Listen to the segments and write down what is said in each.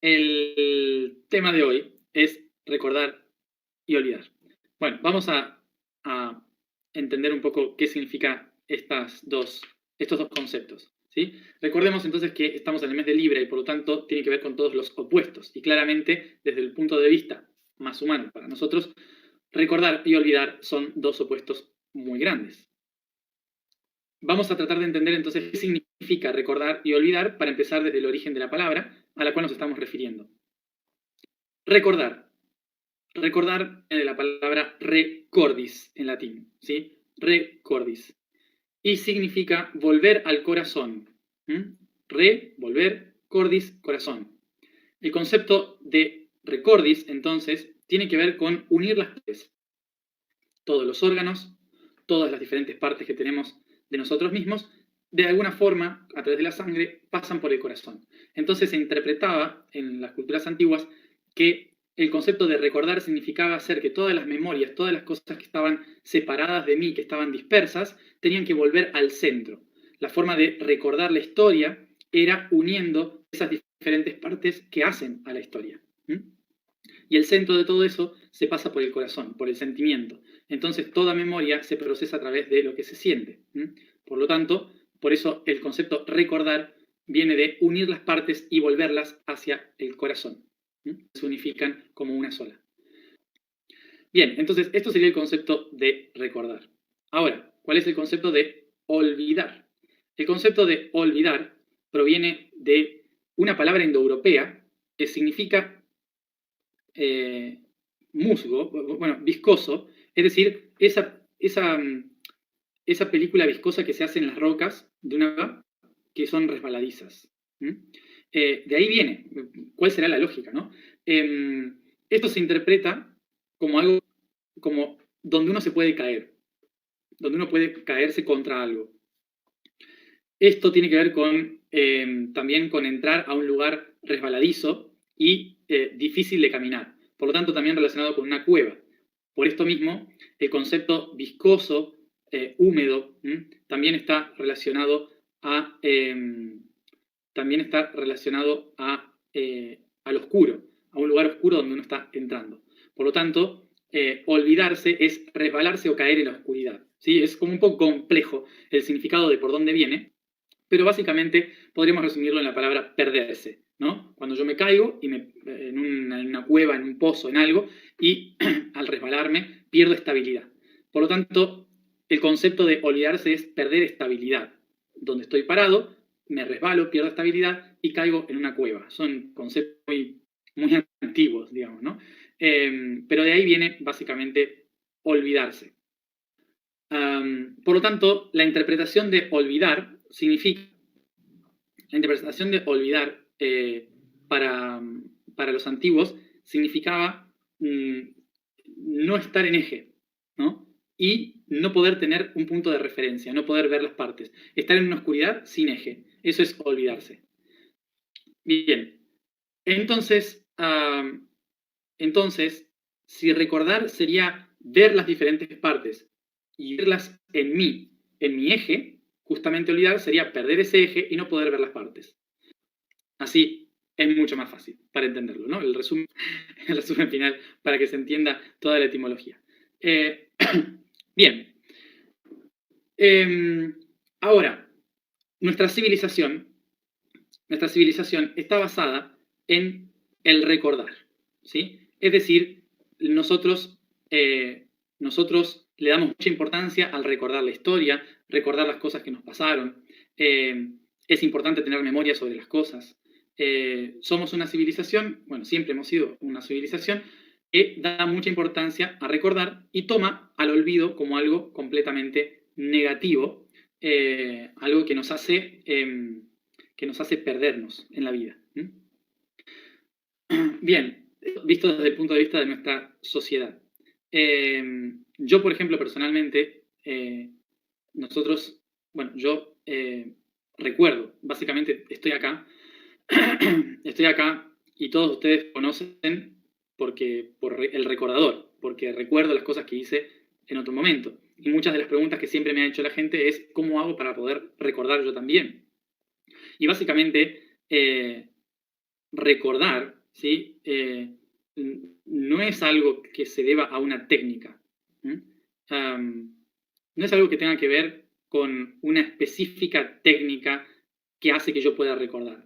El tema de hoy es recordar y olvidar. Bueno, vamos a entender un poco qué significa estos dos conceptos, ¿sí? Recordemos entonces que estamos en el mes de Libra y por lo tanto tiene que ver con todos los opuestos. Y claramente, desde el punto de vista más humano para nosotros, recordar y olvidar son dos opuestos muy grandes. Vamos a tratar de entender entonces qué significa recordar y olvidar para empezar desde el origen de la palabra a la cual nos estamos refiriendo. Recordar. Recordar de la palabra recordis en latín, ¿sí? Recordis. Y significa volver al corazón. Volver, cordis, corazón. El concepto de recordis, entonces, tiene que ver con unir las partes. Todos los órganos, todas las diferentes partes que tenemos de nosotros mismos, de alguna forma, a través de la sangre, pasan por el corazón. Entonces se interpretaba en las culturas antiguas que el concepto de recordar significaba hacer que todas las memorias, todas las cosas que estaban separadas de mí, que estaban dispersas, tenían que volver al centro. La forma de recordar la historia era uniendo esas diferentes partes que hacen a la historia. Y el centro de todo eso se pasa por el corazón, por el sentimiento. Entonces toda memoria se procesa a través de lo que se siente. Por lo tanto, por eso el concepto recordar viene de unir las partes y volverlas hacia el corazón. Se unifican como una sola. Bien, entonces esto sería el concepto de recordar. Ahora, ¿cuál es el concepto de olvidar? El concepto de olvidar proviene de una palabra indoeuropea que significa musgo, bueno, viscoso, es decir, esa película viscosa que se hace en las rocas de una que son resbaladizas. De ahí viene, ¿cuál será la lógica, no? Esto se interpreta como algo, como donde uno se puede caer, donde uno puede caerse contra algo. Esto tiene que ver con, también con entrar a un lugar resbaladizo y difícil de caminar. Por lo tanto, también relacionado con una cueva. Por esto mismo, el concepto viscoso, húmedo, también está relacionado al oscuro, a un lugar oscuro donde uno está entrando. Por lo tanto, olvidarse es resbalarse o caer en la oscuridad. ¿Sí? Es como un poco complejo el significado de por dónde viene, pero básicamente podríamos resumirlo en la palabra perderse, ¿no? Cuando yo me caigo en una cueva, en un pozo, en algo, y al resbalarme pierdo estabilidad. Por lo tanto, el concepto de olvidarse es perder estabilidad. Donde estoy parado, me resbalo, pierdo estabilidad y caigo en una cueva. Son conceptos muy antiguos, digamos, ¿no? Pero de ahí viene básicamente olvidarse. Por lo tanto, la interpretación de olvidar significa, la interpretación de olvidar para los antiguos significaba no estar en eje, ¿no? Y no poder tener un punto de referencia, no poder ver las partes. Estar en una oscuridad sin eje. Eso es olvidarse. Bien. Entonces, si recordar sería ver las diferentes partes y verlas en mí, en mi eje, justamente olvidar sería perder ese eje y no poder ver las partes. Así es mucho más fácil para entenderlo, ¿no? El resumen final para que se entienda toda la etimología. Bien. Ahora, nuestra civilización está basada en el recordar, ¿sí? Es decir, nosotros le damos mucha importancia al recordar la historia, recordar las cosas que nos pasaron. Es importante tener memoria sobre las cosas. Somos una civilización, bueno, siempre hemos sido una civilización que da mucha importancia a recordar y toma al olvido como algo completamente negativo, algo que nos hace perdernos en la vida. Bien, visto desde el punto de vista de nuestra sociedad. Yo, por ejemplo, personalmente, yo recuerdo, básicamente estoy acá y todos ustedes conocen por el recordador, porque recuerdo las cosas que hice en otro momento. Y muchas de las preguntas que siempre me ha hecho la gente es ¿cómo hago para poder recordar yo también? Y básicamente recordar, ¿sí? No es algo que se deba a una técnica. No es algo que tenga que ver con una específica técnica que hace que yo pueda recordar.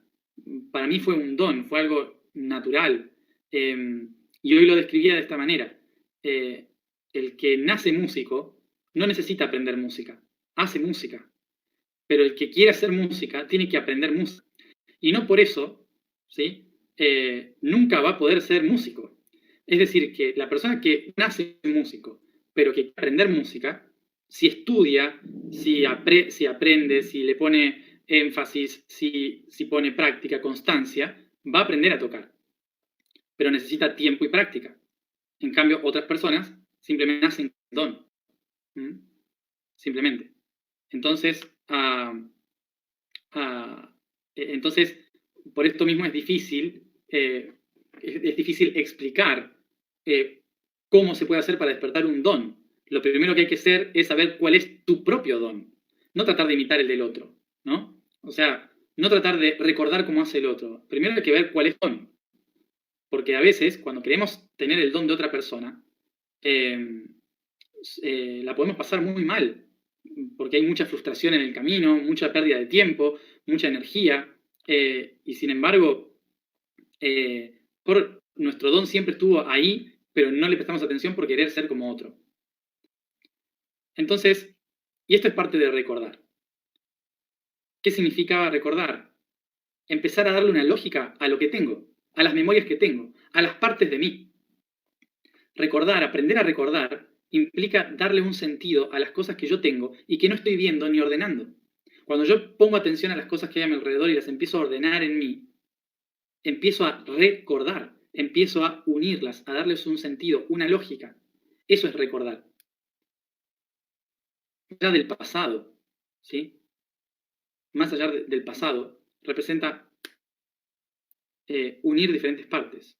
Para mí fue un don, fue algo natural. Y hoy lo describía de esta manera. El que nace músico no necesita aprender música, hace música. Pero el que quiere hacer música tiene que aprender música. Y no por eso, ¿sí? Nunca va a poder ser músico. Es decir, que la persona que nace músico, pero que quiere aprender música, si estudia, si aprende, si le pone énfasis, si pone práctica, constancia, va a aprender a tocar. Pero necesita tiempo y práctica. En cambio, otras personas simplemente nacen con don. Simplemente. Entonces, entonces, por esto mismo es difícil explicar cómo se puede hacer para despertar un don. Lo primero que hay que hacer es saber cuál es tu propio don, no tratar de imitar el del otro, ¿no? O sea, no tratar de recordar cómo hace el otro. Primero hay que ver cuál es el don. Porque a veces, cuando queremos tener el don de otra persona, la podemos pasar muy mal, porque hay mucha frustración en el camino, mucha pérdida de tiempo, mucha energía, y sin embargo, nuestro don siempre estuvo ahí, pero no le prestamos atención por querer ser como otro. Entonces, y esto es parte de recordar. ¿Qué significa recordar? Empezar a darle una lógica a lo que tengo, a las memorias que tengo, a las partes de mí. Recordar, aprender a recordar, implica darle un sentido a las cosas que yo tengo y que no estoy viendo ni ordenando. Cuando yo pongo atención a las cosas que hay a mi alrededor y las empiezo a ordenar en mí, empiezo a recordar, empiezo a unirlas, a darles un sentido, una lógica. Eso es recordar. Más allá del pasado, ¿sí? Más allá del pasado, representa unir diferentes partes.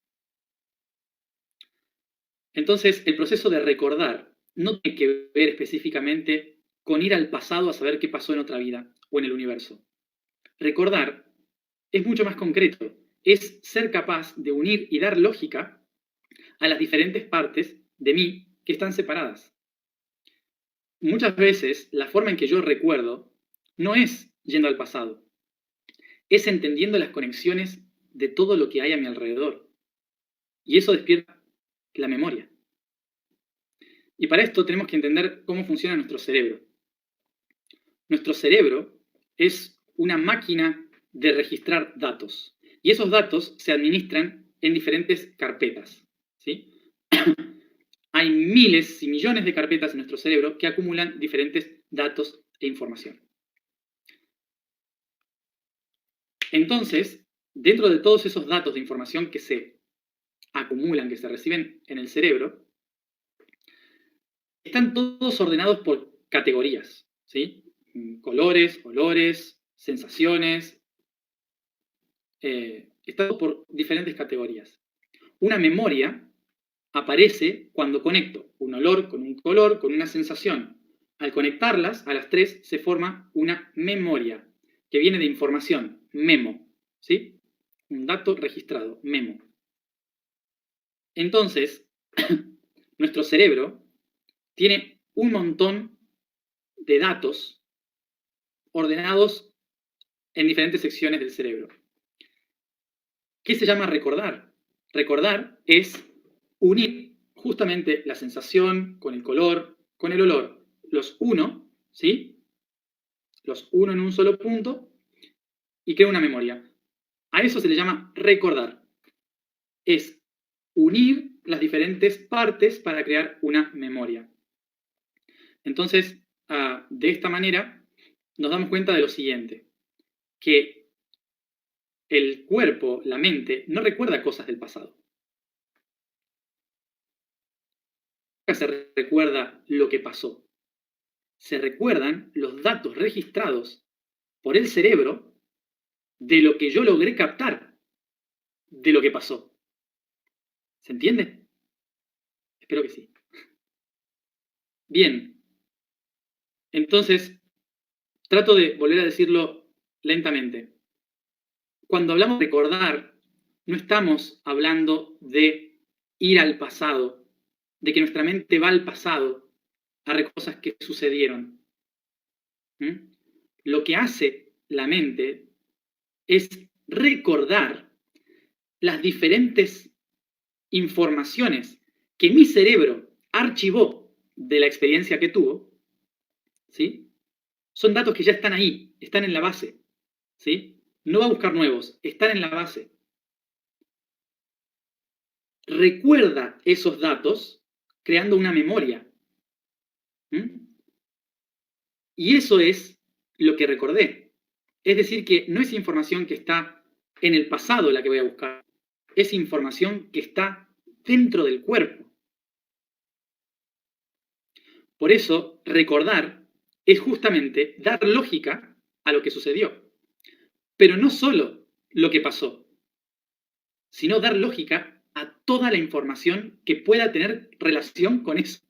Entonces, el proceso de recordar no tiene que ver específicamente con ir al pasado a saber qué pasó en otra vida o en el universo. Recordar es mucho más concreto, es ser capaz de unir y dar lógica a las diferentes partes de mí que están separadas. Muchas veces la forma en que yo recuerdo no es yendo al pasado, es entendiendo las conexiones de todo lo que hay a mi alrededor. Y eso despierta la memoria. Y para esto tenemos que entender cómo funciona nuestro cerebro. Nuestro cerebro es una máquina de registrar datos. Y esos datos se administran en diferentes carpetas, ¿sí? Hay miles y millones de carpetas en nuestro cerebro que acumulan diferentes datos e información. Entonces, dentro de todos esos datos de información que se acumulan, que se reciben en el cerebro, están todos ordenados por categorías, ¿sí? Colores, olores, sensaciones, está todo por diferentes categorías. Una memoria aparece cuando conecto un olor con un color, con una sensación. Al conectarlas, a las tres, se forma una memoria, que viene de información, memo, ¿sí? Un dato registrado, memo. Entonces, nuestro cerebro tiene un montón de datos ordenados en diferentes secciones del cerebro. ¿Qué se llama recordar? Recordar es unir justamente la sensación con el color, con el olor. Los uno, ¿sí? Los uno en un solo punto y crea una memoria. A eso se le llama recordar. Es unir las diferentes partes para crear una memoria. Entonces, de esta manera, nos damos cuenta de lo siguiente, que el cuerpo, la mente, no recuerda cosas del pasado. Nunca se recuerda lo que pasó. Se recuerdan los datos registrados por el cerebro de lo que yo logré captar de lo que pasó. ¿Se entiende? Espero que sí. Bien. Entonces, trato de volver a decirlo lentamente. Cuando hablamos de recordar, no estamos hablando de ir al pasado, de que nuestra mente va al pasado a recordar cosas que sucedieron. Lo que hace la mente es recordar las diferentes informaciones que mi cerebro archivó de la experiencia que tuvo, ¿sí? Son datos que ya están ahí, están en la base, ¿sí? No va a buscar nuevos, están en la base. Recuerda esos datos creando una memoria. Y eso es lo que recordé. Es decir, que no es información que está en el pasado la que voy a buscar, es información que está dentro del cuerpo. Por eso, recordar es justamente dar lógica a lo que sucedió. Pero no solo lo que pasó, sino dar lógica a toda la información que pueda tener relación con eso.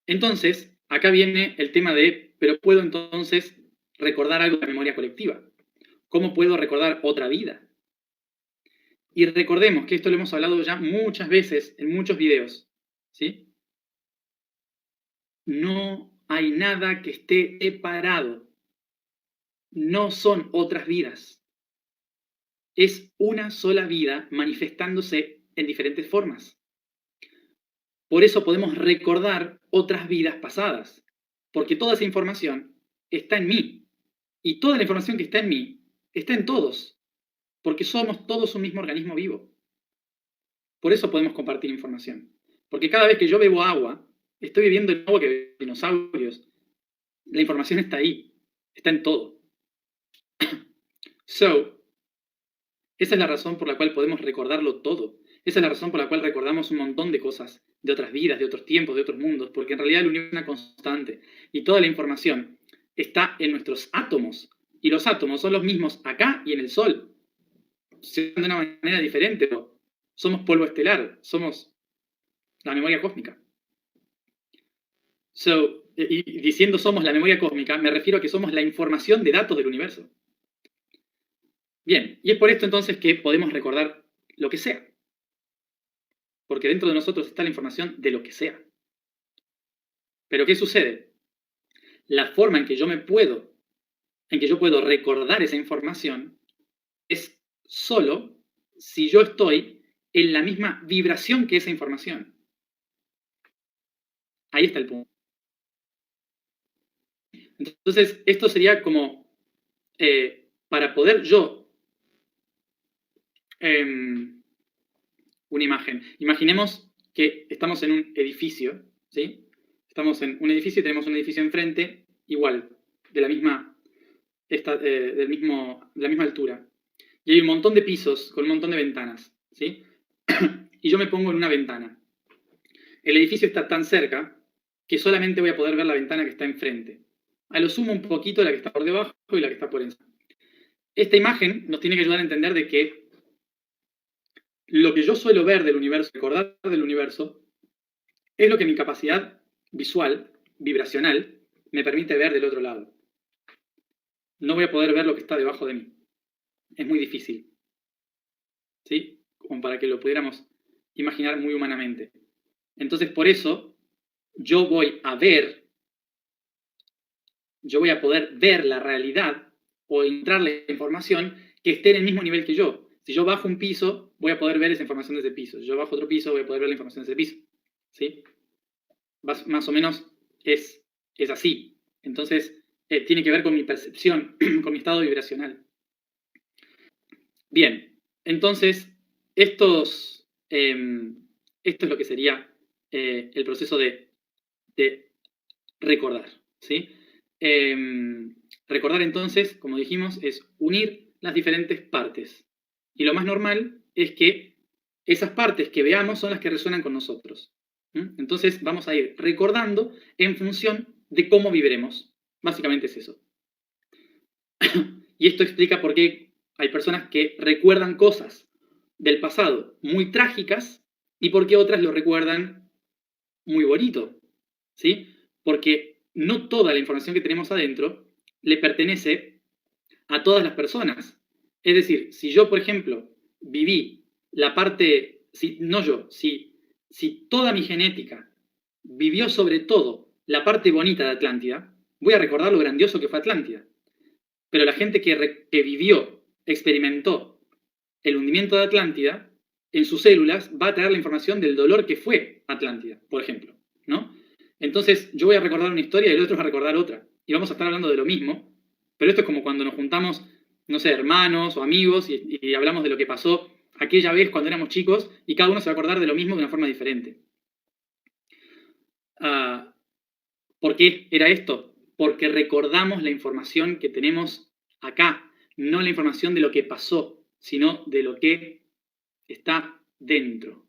Entonces, acá viene el tema de, pero ¿puedo entonces recordar algo de la memoria colectiva? ¿Cómo puedo recordar otra vida? Y recordemos que esto lo hemos hablado ya muchas veces en muchos videos, ¿sí? No hay nada que esté separado. No son otras vidas. Es una sola vida manifestándose en diferentes formas. Por eso podemos recordar otras vidas pasadas, porque toda esa información está en mí. Y toda la información que está en mí está en todos, porque somos todos un mismo organismo vivo. Por eso podemos compartir información. Porque cada vez que yo bebo agua, estoy bebiendo el agua que beben dinosaurios. La información está ahí, está en todo. Esa es la razón por la cual podemos recordarlo todo. Esa es la razón por la cual recordamos un montón de cosas, de otras vidas, de otros tiempos, de otros mundos, porque en realidad el universo es una constante y toda la información está en nuestros átomos. Y los átomos son los mismos acá y en el Sol. Se ven de una manera diferente, pero somos polvo estelar, somos la memoria cósmica. Y diciendo somos la memoria cósmica, me refiero a que somos la información de datos del universo. Bien, y es por esto entonces que podemos recordar lo que sea. Porque dentro de nosotros está la información de lo que sea. Pero ¿qué sucede? La forma en que yo puedo recordar esa información es solo si yo estoy en la misma vibración que esa información. Ahí está el punto. Entonces, esto sería como para poder yo una imagen. Imaginemos que estamos en un edificio, ¿sí? Estamos en un edificio y tenemos un edificio enfrente, igual, de la misma altura. Y hay un montón de pisos con un montón de ventanas, ¿sí? Y yo me pongo en una ventana. El edificio está tan cerca que solamente voy a poder ver la ventana que está enfrente. A lo sumo un poquito la que está por debajo y la que está por encima. Esta imagen nos tiene que ayudar a entender de que lo que yo suelo ver del universo, recordar del universo, es lo que mi capacidad visual, vibracional, me permite ver del otro lado. No voy a poder ver lo que está debajo de mí. Es muy difícil. ¿Sí? Como para que lo pudiéramos imaginar muy humanamente. Entonces, por eso, yo voy a poder ver la realidad o entrar la información que esté en el mismo nivel que yo. Si yo bajo un piso, voy a poder ver esa información de ese piso. Si yo bajo otro piso, voy a poder ver la información de ese piso. ¿Sí? Más o menos es así. Entonces, tiene que ver con mi percepción, con mi estado vibracional. Bien, entonces, esto es lo que sería el proceso de recordar, ¿sí? Recordar entonces, como dijimos, es unir las diferentes partes. Y lo más normal es que esas partes que veamos son las que resuenan con nosotros. Entonces vamos a ir recordando en función de cómo viviremos. Básicamente es eso. Y esto explica por qué hay personas que recuerdan cosas del pasado muy trágicas y por qué otras lo recuerdan muy bonito, ¿sí? Porque no toda la información que tenemos adentro le pertenece a todas las personas. Es decir, si yo, por ejemplo, viví la parte, si toda mi genética vivió sobre todo la parte bonita de Atlántida, voy a recordar lo grandioso que fue Atlántida. Pero la gente que vivió, experimentó el hundimiento de Atlántida, en sus células va a traer la información del dolor que fue Atlántida, por ejemplo, ¿no? Entonces, yo voy a recordar una historia y el otro va a recordar otra. Y vamos a estar hablando de lo mismo, pero esto es como cuando nos juntamos, no sé, hermanos o amigos y hablamos de lo que pasó aquella vez cuando éramos chicos y cada uno se va a acordar de lo mismo de una forma diferente. ¿Por qué era esto? Porque recordamos la información que tenemos acá, no la información de lo que pasó, sino de lo que está dentro.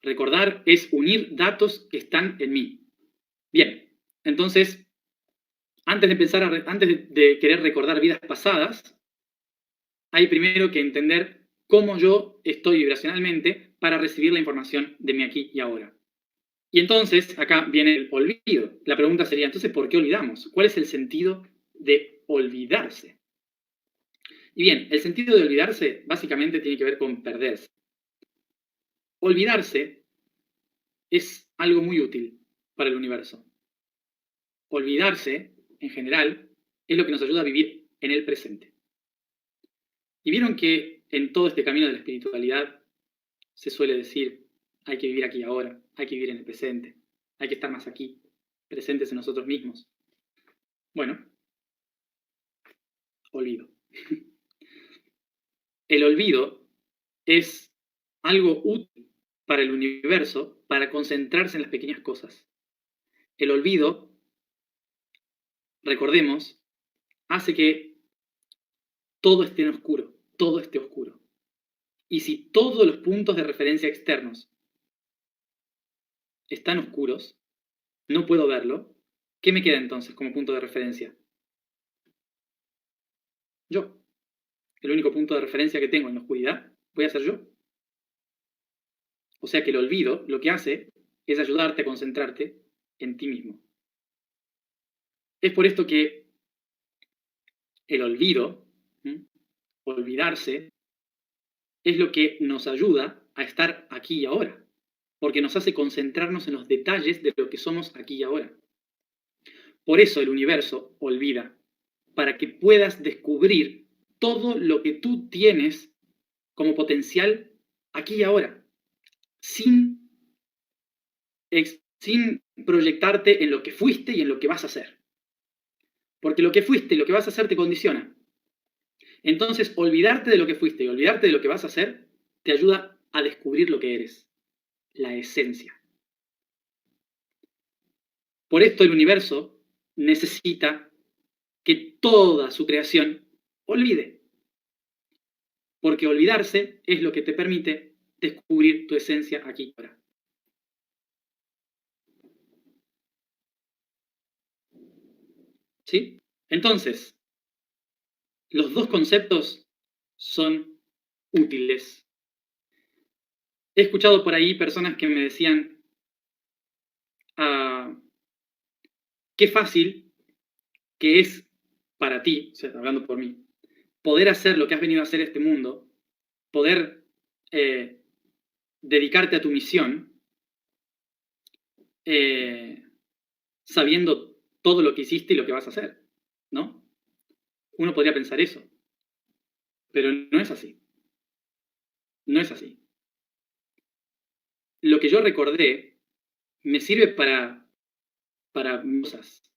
Recordar es unir datos que están en mí. Bien, entonces, antes de querer recordar vidas pasadas, hay primero que entender cómo yo estoy vibracionalmente para recibir la información de mi aquí y ahora. Y entonces, acá viene el olvido. La pregunta sería, entonces, ¿por qué olvidamos? ¿Cuál es el sentido de olvidarse? Y bien, el sentido de olvidarse básicamente tiene que ver con perderse. Olvidarse es algo muy útil para el universo. Olvidarse, en general, es lo que nos ayuda a vivir en el presente. Y vieron que en todo este camino de la espiritualidad se suele decir, hay que vivir aquí y ahora, hay que vivir en el presente, hay que estar más aquí, presentes en nosotros mismos. Bueno, olvido. El olvido es algo útil para el universo para concentrarse en las pequeñas cosas. El olvido, recordemos, hace que todo esté en oscuro, todo esté oscuro. Y si todos los puntos de referencia externos están oscuros, no puedo verlo, ¿qué me queda entonces como punto de referencia? Yo. El único punto de referencia que tengo en la oscuridad voy a ser yo. O sea que el olvido lo que hace es ayudarte a concentrarte en ti mismo. Es por esto que el olvido, olvidarse, es lo que nos ayuda a estar aquí y ahora, porque nos hace concentrarnos en los detalles de lo que somos aquí y ahora. Por eso el universo olvida, para que puedas descubrir todo lo que tú tienes como potencial aquí y ahora, sin proyectarte en lo que fuiste y en lo que vas a hacer. Porque lo que fuiste y lo que vas a hacer te condiciona. Entonces, olvidarte de lo que fuiste y olvidarte de lo que vas a hacer te ayuda a descubrir lo que eres, la esencia. Por esto el universo necesita que toda su creación olvide. Porque olvidarse es lo que te permite descubrir tu esencia aquí y ahora. ¿Sí? Entonces, los dos conceptos son útiles. He escuchado por ahí personas que me decían, qué fácil que es para ti, o sea, hablando por mí, poder hacer lo que has venido a hacer este mundo, poder dedicarte a tu misión, sabiendo todo lo que hiciste y lo que vas a hacer, ¿no? Uno podría pensar eso, pero no es así. No es así. Lo que yo recordé me sirve para cosas,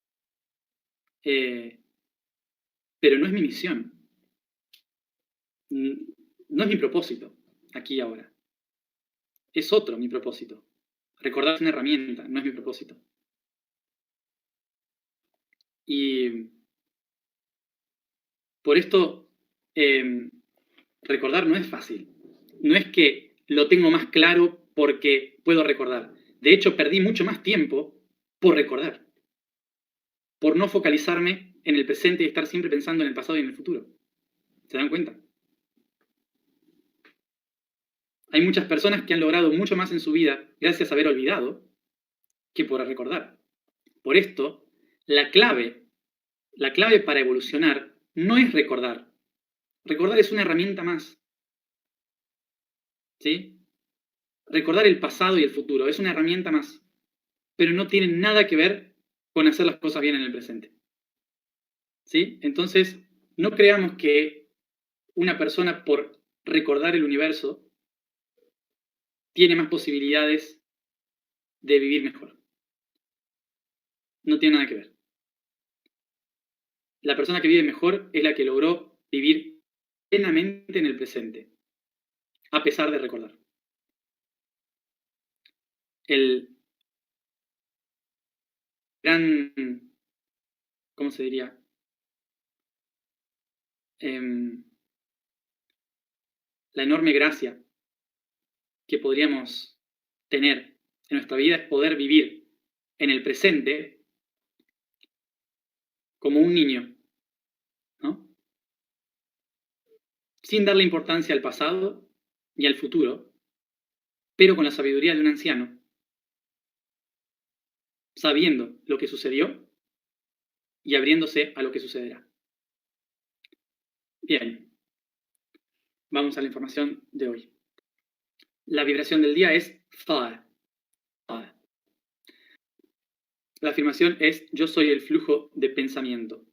pero no es mi misión. No es mi propósito, aquí y ahora. Es otro mi propósito. Recordar es una herramienta, no es mi propósito. Y por esto, recordar no es fácil. No es que lo tengo más claro porque puedo recordar. De hecho, perdí mucho más tiempo por recordar. Por no focalizarme en el presente y estar siempre pensando en el pasado y en el futuro. ¿Se dan cuenta? Hay muchas personas que han logrado mucho más en su vida gracias a haber olvidado que por recordar. Por esto, la clave para evolucionar no es recordar, Recordar es una herramienta más. ¿Sí? Recordar el pasado y el futuro es una herramienta más. Pero no tiene nada que ver con hacer las cosas bien en el presente. ¿Sí? Entonces, no creamos que una persona por recordar el universo tiene más posibilidades de vivir mejor. No tiene nada que ver. La persona que vive mejor es la que logró vivir plenamente en el presente, a pesar de recordar. El gran, ¿cómo se diría? La enorme gracia que podríamos tener en nuestra vida es poder vivir en el presente como un niño, ¿no? Sin darle importancia al pasado ni al futuro, pero con la sabiduría de un anciano, sabiendo lo que sucedió y abriéndose a lo que sucederá. Bien, vamos a la información de hoy. La vibración del día es Fa. La afirmación es: yo soy el flujo de pensamiento.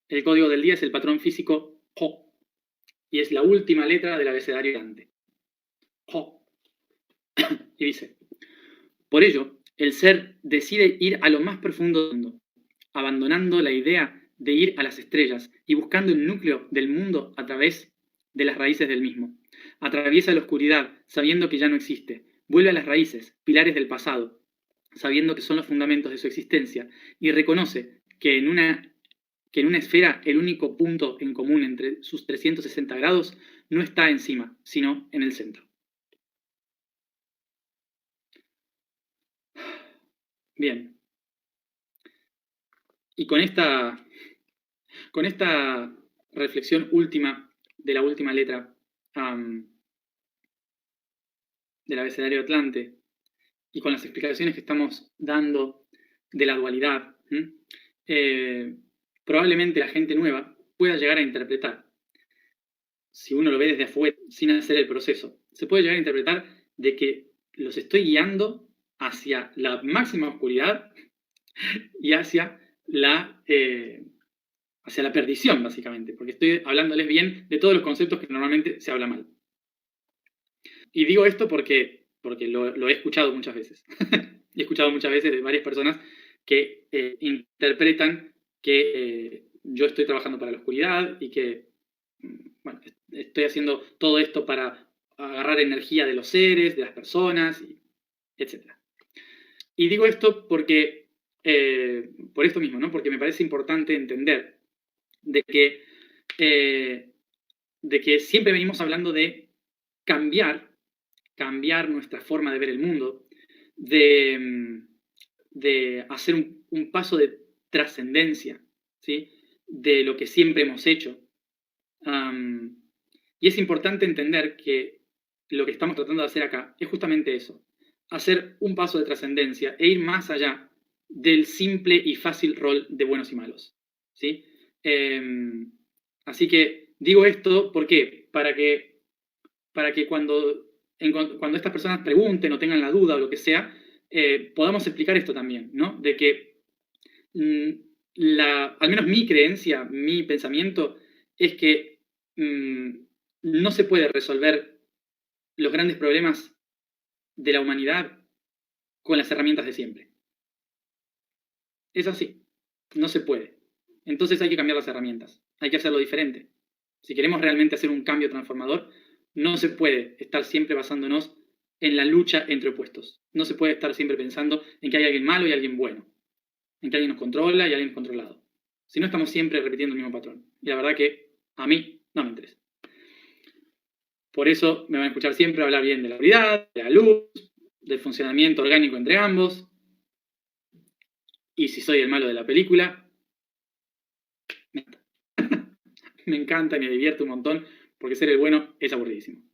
El código del día es el patrón físico Ho, y es la última letra del abecedario Dante. Ho. Y dice: por ello, el ser decide ir a lo más profundo del mundo, abandonando la idea de ir a las estrellas y buscando el núcleo del mundo a través de las raíces del mismo. Atraviesa la oscuridad, sabiendo que ya no existe. Vuelve a las raíces, pilares del pasado, sabiendo que son los fundamentos de su existencia, y reconoce que en una esfera el único punto en común entre sus 360 grados no está encima, sino en el centro. Bien. Y con esta reflexión última de la última letra del abecedario Atlante, y con las explicaciones que estamos dando de la dualidad, probablemente la gente nueva pueda llegar a interpretar, si uno lo ve desde afuera, sin hacer el proceso, se puede llegar a interpretar de que los estoy guiando hacia la máxima oscuridad y hacia la perdición, básicamente, porque estoy hablándoles bien de todos los conceptos que normalmente se habla mal. Y digo esto porque lo he escuchado muchas veces. He escuchado muchas veces de varias personas que interpretan que yo estoy trabajando para la oscuridad y que bueno, estoy haciendo todo esto para agarrar energía de los seres, de las personas, etc. Y digo esto porque, por esto mismo, ¿no? Porque me parece importante entender de que siempre venimos hablando de cambiar nuestra forma de ver el mundo, de hacer un paso de trascendencia, ¿sí? De lo que siempre hemos hecho. Y es importante entender que lo que estamos tratando de hacer acá es justamente eso, hacer un paso de trascendencia e ir más allá del simple y fácil rol de buenos y malos, ¿sí? Así que digo esto, ¿por qué? Para que cuando estas personas pregunten o tengan la duda o lo que sea, podamos explicar esto también, ¿no? De que al menos mi creencia, mi pensamiento, es que no se puede resolver los grandes problemas de la humanidad con las herramientas de siempre. Es así, no se puede. Entonces hay que cambiar las herramientas, hay que hacerlo diferente. Si queremos realmente hacer un cambio transformador, no se puede estar siempre basándonos en la lucha entre opuestos. No se puede estar siempre pensando en que hay alguien malo y alguien bueno, en que alguien nos controla y alguien es controlado. Si no, estamos siempre repitiendo el mismo patrón. Y la verdad que a mí no me interesa. Por eso me van a escuchar siempre hablar bien de la oscuridad, de la luz, del funcionamiento orgánico entre ambos. Y si soy el malo de la película, me encanta y me divierte un montón, porque ser el bueno es aburridísimo.